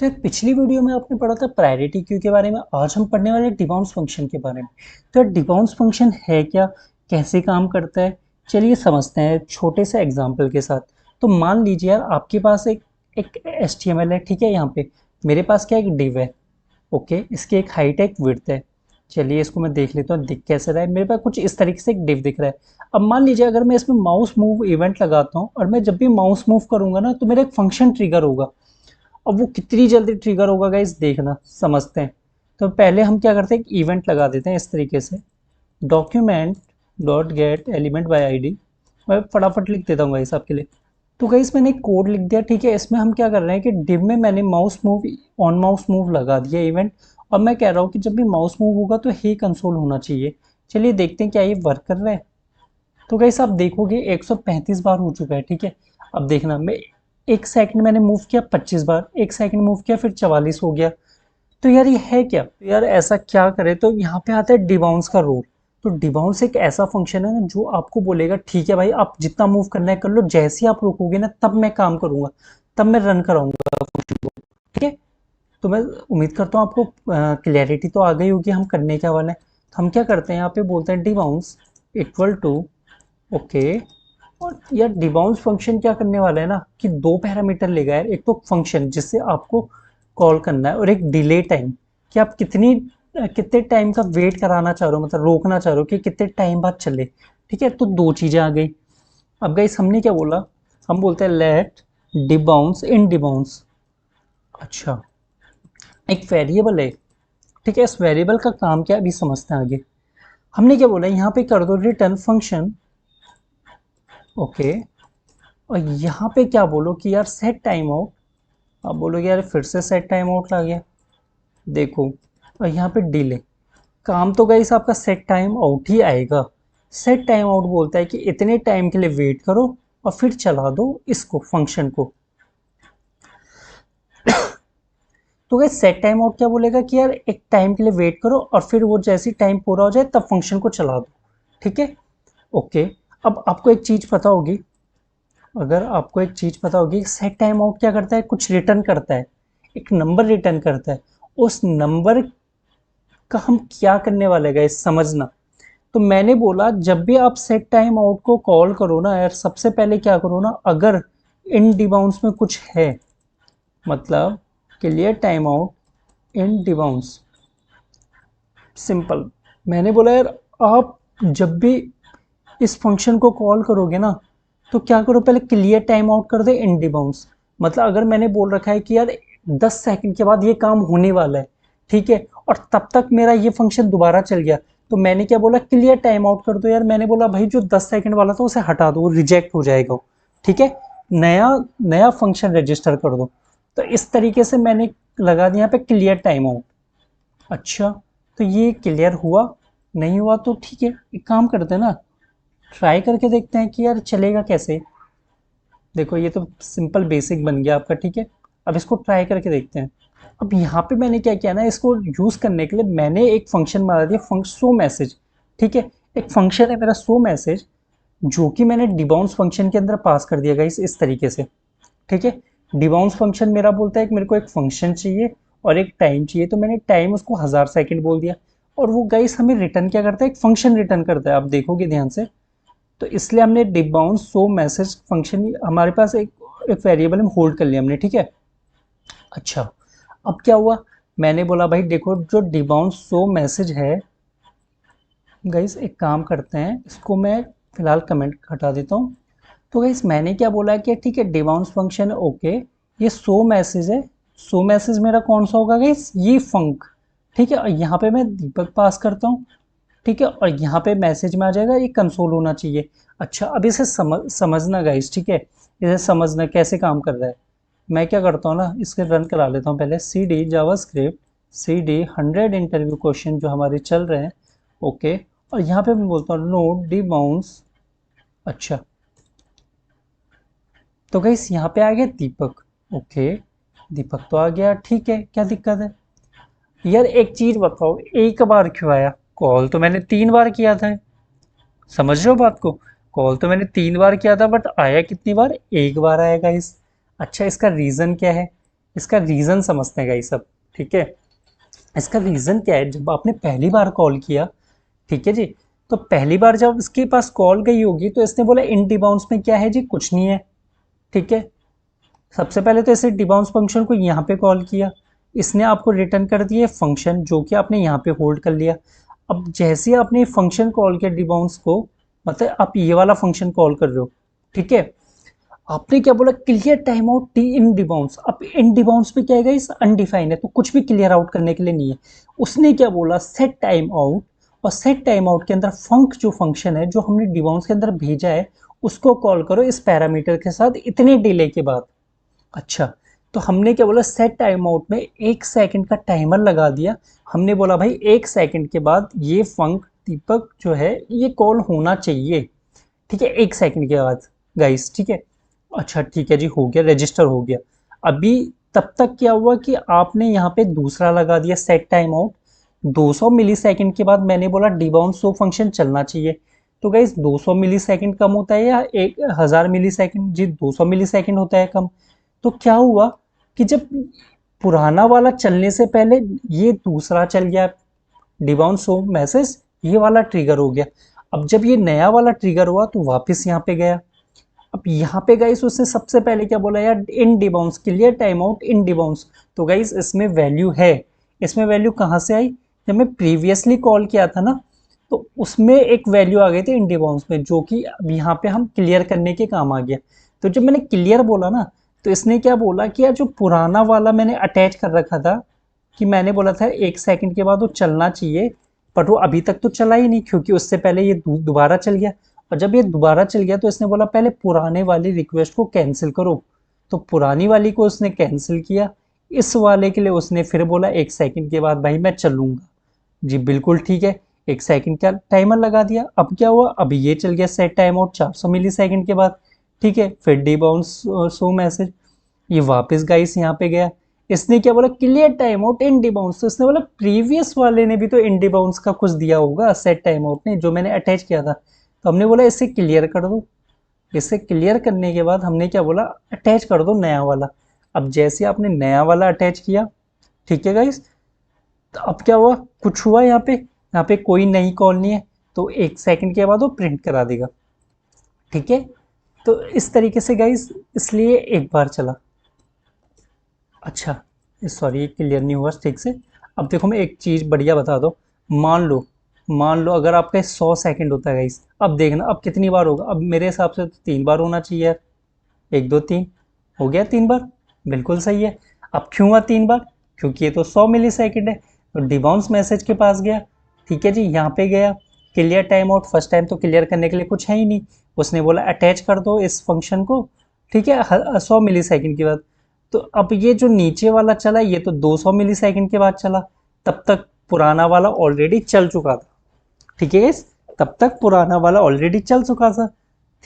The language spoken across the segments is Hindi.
तो एक पिछली वीडियो में आपने पढ़ा था प्रायोरिटी क्यू के बारे में। आज हम पढ़ने वाले डिबाउंस फंक्शन के बारे में। तो डिबाउंस फंक्शन है क्या, कैसे काम करता है, चलिए समझते हैं छोटे से एग्जांपल के साथ। तो मान लीजिए यार आपके पास एक एक HTML है, ठीक है। यहाँ पे मेरे पास क्या एक डिव है, ओके। इसकी एक हाइट है, एक विड्थ है। चलिए इसको मैं देख लेता हूँ दिख कैसे रहा है। मेरे पास कुछ इस तरीके से एक डिव दिख रहा है। अब मान लीजिए अगर मैं इसमें माउस मूव इवेंट लगाता हूँ और मैं जब भी माउस मूव करूंगा ना तो मेरा एक फंक्शन ट्रिगर होगा। अब वो कितनी जल्दी ट्रिगर होगा गाइस, देखना समझते हैं। तो पहले हम क्या करते हैं, एक इवेंट लगा देते हैं इस तरीके से, document dot gate element by ID. मैं फटाफट लिख देता हूँ गाइस आपके लिए। तो गाइस मैंने कोड लिख दिया, ठीक है। इसमें हम क्या कर रहे हैं कि डिव में मैंने mouse move on mouse move लगा दिया इवेंट। और मैं कह रहा हूँ कि जब भी माउस मूव होगा तो हे कंसोल होना चाहिए। चलिए देखते हैं क्या ये वर्क कर रहा है। तो गाइस आप देखोगे 135 बार हो चुका है, ठीक है। अब देखना, मैं एक सेकंड मैंने मूव किया 25 बार, एक सेकंड मूव किया फिर 44 हो गया। तो यार ये है क्या, तो यार ऐसा क्या करे, तो यहाँ पे आता है डिबाउंस का रोल। तो डिबाउंस एक ऐसा फंक्शन है ना जो आपको बोलेगा ठीक है भाई आप जितना मूव करना है कर लो, जैसे ही आप रोकोगे ना तब मैं काम करूंगा, तब मैं रन कराऊंगा फंक्शन को, ठीक है। तो मैं उम्मीद करता हूँ आपको क्लियरिटी तो आ गई होगी हम करने क्या वाले हैं। तो हम क्या करते हैं, यहाँ पे बोलते हैं डिबाउंस इक्वल टू, ओके। और यार डिबाउंस फंक्शन क्या करने वाला है ना कि दो पैरामीटर लेगा यार। एक तो फंक्शन जिससे आपको कॉल करना है और एक डिले टाइम, कि आप कितने टाइम का वेट कराना चाह रहे हो, मतलब रोकना चाह रहे हो कि कितने टाइम बाद चले, ठीक है। तो दो चीजें आ गई। अब गाइस हमने क्या बोला, हम बोलते हैं लेट डिबाउंस इन डिबाउंस। अच्छा, एक वेरिएबल है, ठीक है। इस वेरिएबल का काम क्या है अभी समझते हैं आगे। हमने क्या बोला, यहाँ पे कर दो रिटर्न फंक्शन, ओके। और यहाँ पे क्या बोलो कि यार सेट टाइम आउट। आप बोलोगे यार फिर से सेट टाइम आउट आ गया, देखो। और यहाँ पे डिले, काम तो गाइस आपका सेट टाइम आउट ही आएगा। सेट टाइम आउट बोलता है कि इतने टाइम के लिए वेट करो और फिर चला दो इसको, फंक्शन को। तो गाइस सेट टाइम आउट क्या बोलेगा कि यार एक टाइम के लिए वेट करो और फिर वो जैसी टाइम पूरा हो जाए तब फंक्शन को चला दो, ठीक है, ओके। अब आपको एक चीज पता होगी, अगर आपको एक चीज पता होगी, सेट टाइम आउट क्या करता है, कुछ रिटर्न करता है, एक नंबर रिटर्न करता है। उस नंबर का हम क्या करने वाले गए समझना। तो मैंने बोला जब भी आप सेट टाइम आउट को कॉल करो ना यार, सबसे पहले क्या करो ना, अगर इन डिबाउंस में कुछ है, मतलब clear time out in debounce, simple. मैंने बोला यार आप जब भी इस फंक्शन को कॉल करोगे ना तो क्या करो, पहले क्लियर टाइम आउट कर दे इन डिबाउंस। मतलब अगर मैंने बोल रखा है कि यार 10 सेकंड के बाद ये काम होने वाला है, ठीक है, और तब तक मेरा ये फंक्शन दोबारा चल गया, तो मैंने क्या बोला, क्लियर टाइम आउट कर दो। यार मैंने बोला भाई जो 10 सेकंड वाला था उसे हटा दो, रिजेक्ट हो जाएगा, ठीक है। नया नया फंक्शन रजिस्टर कर दो। तो इस तरीके से मैंने लगा दिया यहाँ पे क्लियर टाइम आउट। अच्छा, तो ये क्लियर हुआ, नहीं हुआ तो ठीक है, एक काम करते हैं ना, ट्राई करके देखते हैं कि यार चलेगा कैसे। देखो ये तो सिंपल बेसिक बन गया आपका, ठीक है। अब इसको ट्राई करके देखते हैं। अब यहाँ पे मैंने क्या किया ना, इसको यूज करने के लिए मैंने एक फंक्शन बना दिया, फंक्शन शो मैसेज, ठीक है। एक फंक्शन है मेरा शो मैसेज, जो कि मैंने डिबाउंस फंक्शन के अंदर पास कर दिया गाइस इस तरीके से, ठीक है। डिबाउंस फंक्शन मेरा बोलता है कि मेरे को एक फंक्शन चाहिए और एक टाइम चाहिए, तो मैंने टाइम उसको 1000 सेकंड बोल दिया। और वो गाइस हमें रिटर्न क्या करता है, एक फंक्शन रिटर्न करता है, आप देखोगे ध्यान से। तो इसलिए हमने डिबाउंस शो मैसेज फंक्शन हमारे पास एक वेरिएबल में होल्ड कर लिया हमने, ठीक है। अच्छा, अब क्या हुआ, मैंने बोला भाई देखो जो डिबाउंस शो मैसेज है, गाइस एक काम करते हैं, इसको मैं फिलहाल कमेंट हटा देता हूँ। तो गाइस मैंने क्या बोला कि ठीक है डिबाउंस फंक्शन है, ओके। ये शो मैसेज है, शो मैसेज मेरा कौन सा होगा गाइस, ये फंक, ठीक है। और यहाँ पे मैं दीपक पास करता हूँ, ठीक है। और यहाँ पे मैसेज में आ जाएगा ये कंसोल होना चाहिए। अच्छा, अब इसे समझना गाइस, ठीक है। इसे समझना कैसे काम कर रहा है। मैं क्या करता हूँ ना, इसके रन करा लेता हूँ पहले, C D JavaScript CD 100 interview question जो हमारे चल रहे हैं, ओके। और यहाँ पे मैं बोलता हूँ नो डिबाउंस। अच्छा, तो गाइस यहाँ पे आ गया दीपक, ओके। दीपक तो आ गया, ठीक है, क्या दिक्कत है। यार एक चीज बताओ, एक बार क्यों आया, कॉल तो मैंने 3 बार किया था, समझ रहे हो बात को। कॉल तो मैंने 3 बार किया था बट आया कितनी बार, एक बार आया गाइस। अच्छा, इसका रीजन क्या है, इसका रीज़न समझते हैं गाइस सब। ठीक है, इसका रीज़न क्या है, जब आपने पहली बार कॉल किया, ठीक है जी, तो पहली बार जब इसके पास कॉल गई होगी तो इसने बोला इन डिबाउंस में क्या है जी, कुछ नहीं है। ठीक है, सबसे पहले तो इसे डिबाउंस फंक्शन को यहाँ पे कॉल किया, इसने आपको रिटर्न कर दिया फंक्शन जो कि आपने यहाँ पे होल्ड कर लिया। अब जैसे ही आपने फंक्शन कॉल किया डिबाउंस को, मतलब आप ये वाला फंक्शन कॉल कर रहे हो, ठीक है, आपने क्या बोला, क्लियर टाइम आउट टी इन डिबाउंस। अब इन डिबाउंस पे क्या है इस अनडिफाइंड है, तो कुछ भी क्लियर आउट करने के लिए नहीं है। उसने क्या बोला, सेट टाइम आउट, और सेट टाइम आउट के अंदर फंक जो फंक्शन है जो हमने डिबाउंस के अंदर भेजा है, उसको कॉल करो इस पैरामीटर के साथ इतने डिले के बाद। अच्छा, तो हमने क्या बोला, सेट टाइम आउट में 1 सेकंड का टाइमर लगा दिया। हमने बोला भाई 1 सेकंड के बाद ये फंक दीपक जो है ये कॉल होना चाहिए। ठीक है, 1 सेकंड के बाद गाइस। ठीक है, अच्छा ठीक है जी, हो गया, रजिस्टर हो गया। अभी तब तक क्या हुआ कि आपने यहाँ पे दूसरा लगा दिया सेट टाइम आउट। 200 मिलीसेकंड के बाद मैंने बोला डिबाउंस सो फंक्शन चलना चाहिए। तो गाइस 200 मिलीसेकंड कम होता है या 1000 मिलीसेकंड जी, 200 मिलीसेकंड होता है कम। तो क्या हुआ कि जब पुराना वाला चलने से पहले ये दूसरा चल गया डिबाउंस हो मैसेज, ये वाला ट्रिगर हो गया। अब जब ये नया वाला ट्रिगर हुआ तो वापस यहाँ पे गया। अब यहाँ पे गाइस उसने सबसे पहले क्या बोला यार, in debounce, clear time out in debounce. तो गाइस इसमें वैल्यू है, इसमें वैल्यू कहाँ से आई, जब मैं प्रीवियसली कॉल किया था ना, तो उसमें एक वैल्यू आ गई थी इन डिबाउंस में, जो कि अब यहाँ पे हम क्लियर करने के काम आ गया। तो जब मैंने क्लियर बोला ना, तो इसने क्या बोला कि यार जो पुराना वाला मैंने अटैच कर रखा था, कि मैंने बोला था 1 सेकंड के बाद वो चलना चाहिए, बट वो अभी तक तो चला ही नहीं क्योंकि उससे पहले ये दोबारा चल गया। और जब ये दोबारा चल गया तो इसने बोला पहले पुराने वाली रिक्वेस्ट को कैंसिल करो। तो पुरानी वाली को उसने कैंसिल किया, इस वाले के लिए उसने फिर बोला 1 सेकंड के बाद भाई मैं चलूंगा। जी बिल्कुल ठीक है, 1 सेकंड का टाइमर लगा दिया। अब क्या हुआ, अब ये चल गया सेट टाइम आउट 400 मिली सेकंड के बाद। ठीक है, फिर डी बाउंस सो मैसेज, ये वापस गाइस यहाँ पे गया। इसने क्या बोला, clear time out in debounce. तो इसने बोला प्रीवियस वाले ने भी तो इन डिबाउंस का कुछ दिया होगा सेट टाइम आउट ने, जो मैंने अटैच किया था। तो हमने बोला इसे क्लियर कर दो। इसे क्लियर करने के बाद हमने क्या बोला, अटैच कर दो नया वाला। अब जैसे आपने नया वाला अटैच किया, ठीक है गाइस, तो अब क्या हुआ, कुछ हुआ यहाँ पे कोई नई कॉल नहीं है, तो 1 सेकंड के बाद वो प्रिंट करा देगा। ठीक है, तो इस तरीके से गाइस, इसलिए एक बार चला। अच्छा, सॉरी क्लियर नहीं हुआ ठीक से। अब देखो मैं एक चीज़ बढ़िया बता दो, मान लो अगर आपका 100 सेकंड होता है गाइस, अब देखना अब कितनी बार होगा। अब मेरे हिसाब से तो 3 बार होना चाहिए यार, 1 2 3, हो गया 3 बार, बिल्कुल सही है। अब क्यों हुआ 3 बार, क्योंकि ये तो 100 मिली सेकेंड है। तो डिबाउंस मैसेज के पास गया, ठीक है जी, यहाँ पे गया, clear time out, first time तो क्लियर करने के लिए कुछ है ही नहीं, उसने बोला अटैच कर दो इस फंक्शन को। ठीक है, 100 मिली सेकेंड के बाद। तो अब ये जो नीचे वाला चला ये तो 200 मिलीसेकंड के बाद चला, तब तक पुराना वाला ऑलरेडी चल चुका था। ठीक है guys? तब तक पुराना वाला ऑलरेडी चल चुका था।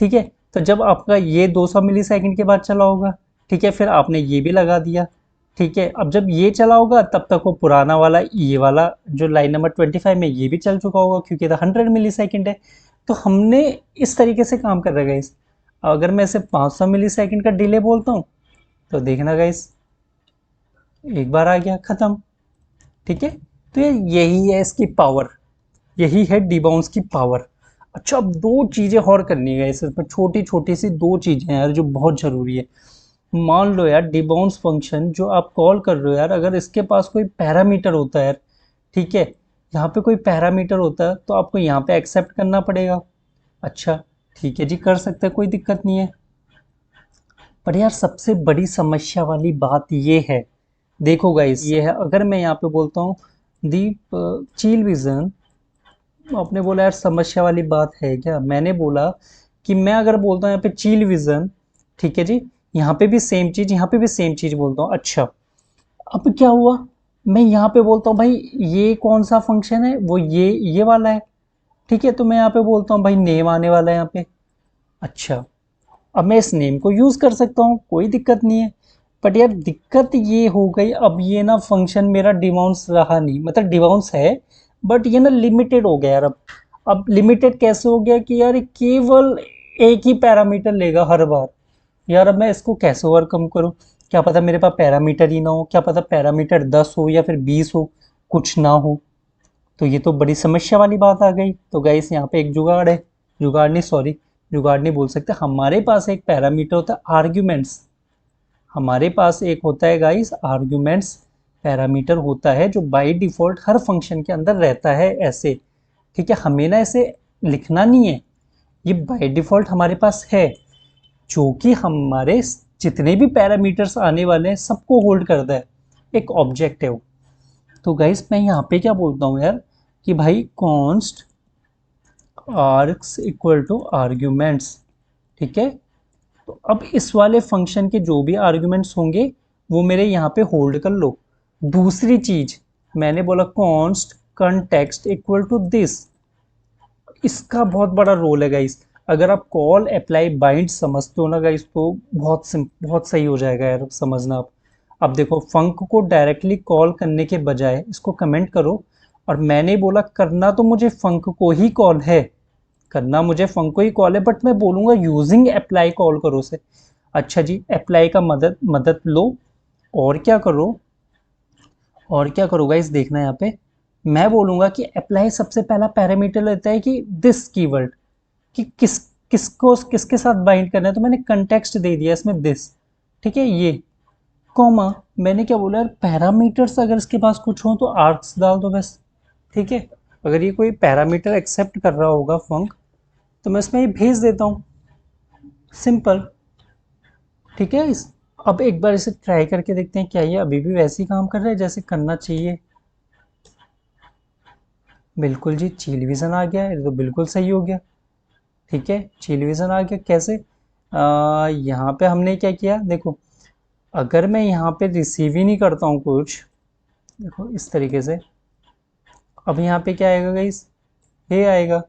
ठीक है, तो जब आपका ये 200 मिलीसेकंड के बाद चला होगा, ठीक है, फिर आपने ये भी लगा दिया। ठीक है, अब जब ये चला होगा तब तक वो पुराना वाला, ये वाला जो लाइन नंबर 25 में, ये भी चल चुका होगा क्योंकि तो 100 मिलीसेकंड है। तो हमने इस तरीके से काम कर रहा है गाइस। अगर मैं इसे 500 मिलीसेकंड का डिले बोलता हूँ, तो देखना गाइस, एक बार आ गया खत्म। ठीक है, तो ये यही है इसकी पावर, यही है डिबाउंस की पावर। अच्छा, अब दो चीज़ें और करनी है इसमें, छोटी छोटी सी दो चीज़ें हैं यार जो बहुत ज़रूरी है। मान लो यार डिबाउंस फंक्शन जो आप कॉल कर रहे हो यार, अगर इसके पास कोई पैरामीटर होता है यार, ठीक है, यहाँ पे कोई पैरामीटर होता है तो आपको यहाँ पे एक्सेप्ट करना पड़ेगा। अच्छा ठीक है जी, कर सकते हैं, कोई दिक्कत नहीं है। पर यार सबसे बड़ी समस्या वाली बात ये है, देखो गाइस ये है, अगर मैं यहाँ पे बोलता हूँ दीप चील विजन, आपने बोला यार समस्या वाली बात है क्या, मैंने बोला कि मैं अगर बोलता हूँ यहाँ पे चील विजन, ठीक है जी, यहाँ पे भी सेम चीज, यहाँ पे भी सेम चीज बोलता हूँ। अच्छा, अब क्या हुआ, मैं यहाँ पे बोलता हूँ भाई ये कौन सा फंक्शन है, वो ये वाला है। ठीक है, तो मैं यहाँ पे बोलता हूँ भाई नेम आने वाला है यहाँ पे। अच्छा, अब मैं इस नेम को यूज़ कर सकता हूँ, कोई दिक्कत नहीं है। बट यार दिक्कत ये हो गई, अब ये ना फंक्शन मेरा डिबाउंस रहा नहीं, मतलब डिबाउंस है बट ये ना लिमिटेड हो गया यार। अब लिमिटेड कैसे हो गया कि यार ये केवल एक ही पैरामीटर लेगा हर बार। यार अब मैं इसको कैसे ओवरकम करूँ। क्या पता मेरे पास पैरामीटर ही ना हो, क्या पता पैरामीटर 10 हो या फिर 20 हो, कुछ ना हो। तो ये तो बड़ी समस्या वाली बात आ गई। तो गाइस यहाँ पे एक जुगाड़ है, जुगाड़ नहीं सॉरी, जुगाड़ नहीं बोल सकते, हमारे पास एक पैरामीटर होता है आर्ग्यूमेंट्स। हमारे पास एक होता है गाइस आर्ग्यूमेंट्स, पैरामीटर होता है जो बाय डिफॉल्ट हर फंक्शन के अंदर रहता है ऐसे। ठीक है, हमें ना ऐसे लिखना नहीं है, ये बाय डिफॉल्ट हमारे पास है, जो कि हमारे जितने भी पैरामीटर्स आने वाले हैं सबको होल्ड करता है, एक ऑब्जेक्ट है वो। तो गाइस मैं यहाँ पे क्या बोलता हूँ यार, कि भाई const args equal to arguments. ठीक है, तो अब इस वाले फंक्शन के जो भी आर्ग्यूमेंट्स होंगे वो मेरे यहाँ पे होल्ड कर लो। दूसरी चीज मैंने बोला const context equal to this, इसका बहुत बड़ा रोल है गाइस। अगर आप कॉल अप्लाई बाइंड समझते हो ना गाइस, तो बहुत सही हो जाएगा यार समझना आप। अब देखो फंक को डायरेक्टली कॉल करने के बजाय इसको कमेंट करो, और मैंने बोला करना तो मुझे फंक को ही कॉल है, करना मुझे फंक को ही कॉल है, बट मैं बोलूंगा यूजिंग अप्लाई कॉल करो उसे। अच्छा जी, अप्लाई का मदद मदद लो, और क्या करो, और क्या करो गाइस, देखना यहाँ पे मैं बोलूंगा कि अप्लाई सबसे पहला पैरामीटर लेता है कि दिस कीवर्ड, कि किसको किसके साथ बाइंड करना है, तो मैंने कंटेक्स्ट दे दिया इसमें दिस। ठीक है, ये कॉमा, मैंने क्या बोला यार, पैरामीटर्स अगर इसके पास कुछ हो तो आर्क्स डाल दो बस। ठीक है, अगर ये कोई पैरामीटर एक्सेप्ट कर रहा होगा फंक, तो मैं इसमें ये भेज देता हूँ, सिंपल। ठीक है अब एक बार इसे ट्राई करके देखते हैं क्या ये अभी भी वैसे ही काम कर रहा है जैसे करना चाहिए। बिल्कुल जी, चीलविजन आ गया, ये तो बिल्कुल सही हो गया। ठीक है, चीलविजन आ गया कैसे, यहाँ पे हमने क्या किया देखो, अगर मैं यहाँ पे रिसीव ही नहीं करता हूँ कुछ, देखो इस तरीके से, अब यहाँ पे क्या आएगा गाइस, ये आएगा।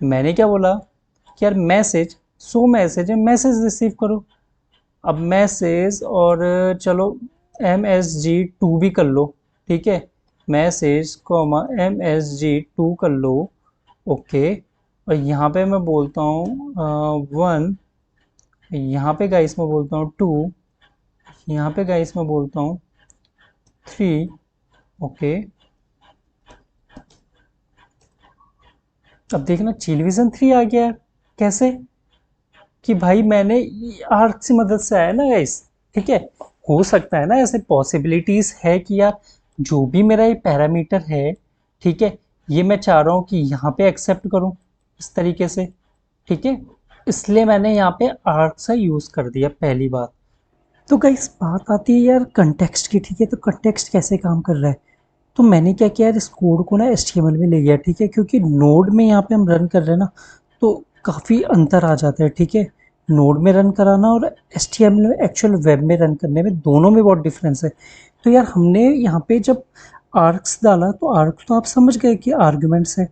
मैंने क्या बोला कि यार मैसेज, सो मैसेज है, मैसेज रिसीव करो। अब मैसेज, और चलो MSG2 भी कर लो। ठीक है, मैसेज कॉमा MSG2 कर लो। ओके, और यहाँ पे मैं बोलता हूँ 1, यहाँ पे गाइस मैं बोलता हूँ 2, यहाँ पे गाइस मैं बोलता हूँ 3। ओके, अब देखना चिलविजन 3 आ गया है। कैसे, कि भाई मैंने आर्क की मदद से आया ना गाइस। ठीक है, हो सकता है ना ऐसे पॉसिबिलिटीज है कि यार जो भी मेरा ये पैरामीटर है, ठीक है, ये मैं चाह रहा हूँ कि यहाँ पे एक्सेप्ट करूँ इस तरीके से। ठीक है, इसलिए मैंने यहाँ पे आर्क सा यूज कर दिया पहली बात। तो गाइस बात आती है यार कंटेक्स्ट की। ठीक है, तो कंटेक्स्ट कैसे काम कर रहा है, तो मैंने क्या किया यार, इस कोड को ना HTML में ले गया। ठीक है, क्योंकि नोड में यहाँ पे हम रन कर रहे हैं ना, तो काफ़ी अंतर आ जाता है। ठीक है, नोड में रन कराना और HTML में एक्चुअल वेब में रन करने में, दोनों में बहुत डिफरेंस है। तो यार हमने यहाँ पे जब आर्क्स डाला, तो आर्क्स तो आप समझ गए कि आर्ग्यूमेंट्स है,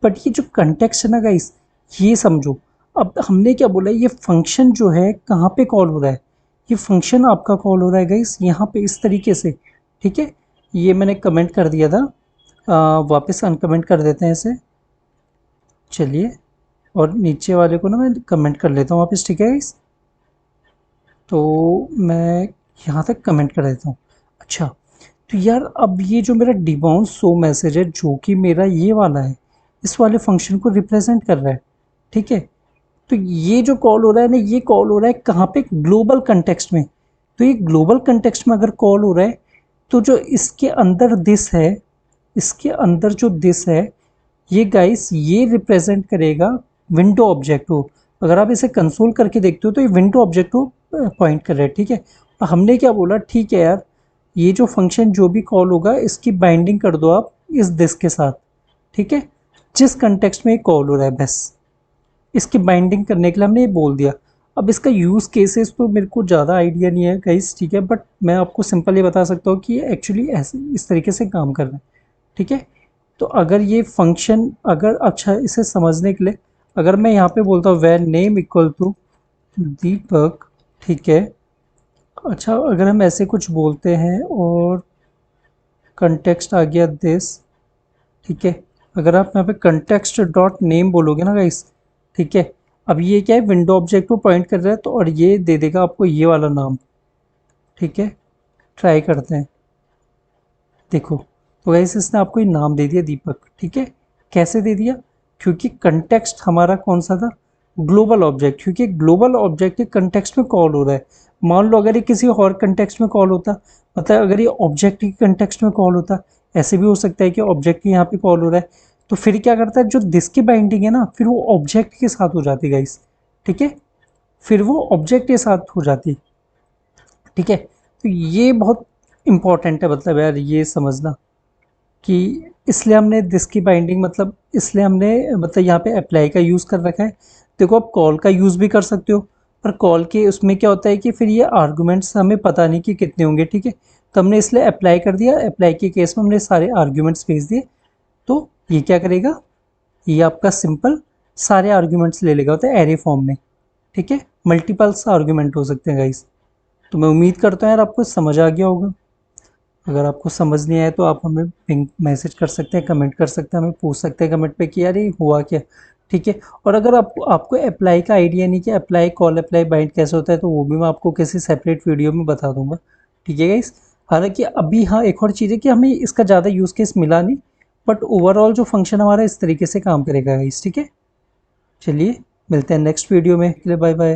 बट ये जो कंटेक्स्ट है ना गाइस, ये समझो। अब हमने क्या बोला, ये फंक्शन जो है कहाँ पे कॉल हो रहा है, ये फंक्शन आपका कॉल हो रहा है गाइस यहाँ पे इस तरीके से। ठीक है, ये मैंने कमेंट कर दिया था, वापस अनकमेंट कर देते हैं इसे। चलिए, और नीचे वाले को ना मैं कमेंट कर लेता हूँ वापस। ठीक है गाइस, तो मैं यहाँ तक कमेंट कर देता हूँ। अच्छा, तो यार अब ये जो मेरा डिबाउंस सो मैसेज है, जो कि मेरा ये वाला है, इस वाले फंक्शन को रिप्रेजेंट कर रहा है। ठीक है, तो ये जो कॉल हो रहा है ना, ये कॉल हो रहा है कहाँ पे, ग्लोबल कंटेक्स्ट में। तो ये ग्लोबल कंटेक्स्ट में अगर कॉल हो रहा है, तो जो इसके अंदर दिस है, इसके अंदर जो दिस है, ये गाइस ये रिप्रेजेंट करेगा विंडो ऑब्जेक्ट को। अगर आप इसे कंसोल करके देखते हो तो ये विंडो ऑब्जेक्ट को पॉइंट कर रहा है। ठीक है, तो हमने क्या बोला, ठीक है यार, ये जो फंक्शन जो भी कॉल होगा इसकी बाइंडिंग कर दो आप इस दिस के साथ। ठीक है, जिस कंटेक्स्ट में ये कॉल हो रहा है बस इसकी बाइंडिंग करने के लिए हमने ये बोल दिया। अब इसका यूज़ केसेस तो मेरे को ज़्यादा आइडिया नहीं है गाइस। ठीक है, बट मैं आपको सिंपल ये बता सकता हूँ कि ये एक्चुअली ऐसे इस तरीके से काम कर रहा है। ठीक है, तो अगर ये फंक्शन, अगर अच्छा इसे समझने के लिए, अगर मैं यहाँ पे बोलता हूँ वैर नेम इक्वल टू दीपक। ठीक है, अच्छा अगर हम ऐसे कुछ बोलते हैं और कंटेक्स्ट आ गया दिस। ठीक है, अगर आप यहाँ पे कंटेक्स्ट डॉट नेम बोलोगे ना गाइस, ठीक है, अब ये क्या है, विंडो ऑब्जेक्ट को पॉइंट कर रहा है, तो और ये दे देगा आपको ये वाला नाम। ठीक है, ट्राई करते हैं। देखो, तो गाइस इसने आपको ये नाम दे दिया दीपक। ठीक है, कैसे दे दिया? क्योंकि कंटेक्स्ट हमारा कौन सा था? ग्लोबल ऑब्जेक्ट, क्योंकि ग्लोबल ऑब्जेक्ट के कंटेक्स्ट में कॉल हो रहा है। मान लो अगर ये किसी और कंटेक्स्ट में कॉल होता, मतलब अगर ये ऑब्जेक्ट के कंटेक्स्ट में कॉल होता, ऐसे भी हो सकता है कि ऑब्जेक्ट के यहाँ पे कॉल हो रहा है, तो फिर क्या करता है, जो दिस की बाइंडिंग है ना, फिर वो ऑब्जेक्ट के साथ हो जाती गाइस। ठीक है, फिर वो ऑब्जेक्ट के साथ हो जाती। ठीक है, तो ये बहुत इंपॉर्टेंट है, मतलब यार ये समझना कि इसलिए हमने दिस की बाइंडिंग, मतलब इसलिए हमने मतलब यहाँ पे अप्लाई का यूज़ कर रखा है। देखो, आप कॉल का यूज़ भी कर सकते हो, पर कॉल के उसमें क्या होता है कि फिर ये आर्गुमेंट्स हमें पता नहीं कि कितने होंगे। ठीक है, तो हमने इसलिए अप्लाई कर दिया। अप्लाई के केस में हमने सारे आर्ग्यूमेंट्स भेज दिए, तो ये क्या करेगा, ये आपका सिंपल सारे आर्ग्यूमेंट्स ले लेगा, होता है एरे फॉर्म में। ठीक है, मल्टीपल्स आर्ग्यूमेंट हो सकते हैं गाइस। तो मैं उम्मीद करता हूँ यार आपको समझ आ गया होगा। अगर आपको समझ नहीं आया तो आप हमें पिंग मैसेज कर सकते हैं, कमेंट कर सकते हैं, हमें पूछ सकते हैं कमेंट पे कि यार ये हुआ क्या। ठीक है, और अगर आपको आपको अप्लाई का आइडिया नहीं कि अप्लाई कॉल अप्लाई बाइंड कैसे होता है, तो वो भी मैं आपको किसी सेपरेट वीडियो में बता दूंगा। ठीक है गाइस, हालांकि अभी हाँ एक और चीज़ है कि हमें इसका ज़्यादा यूज़ केस मिला नहीं, बट ओवरऑल जो फंक्शन हमारा इस तरीके से काम करेगा गाइस। ठीक है, चलिए मिलते हैं नेक्स्ट वीडियो में, बाय बाय।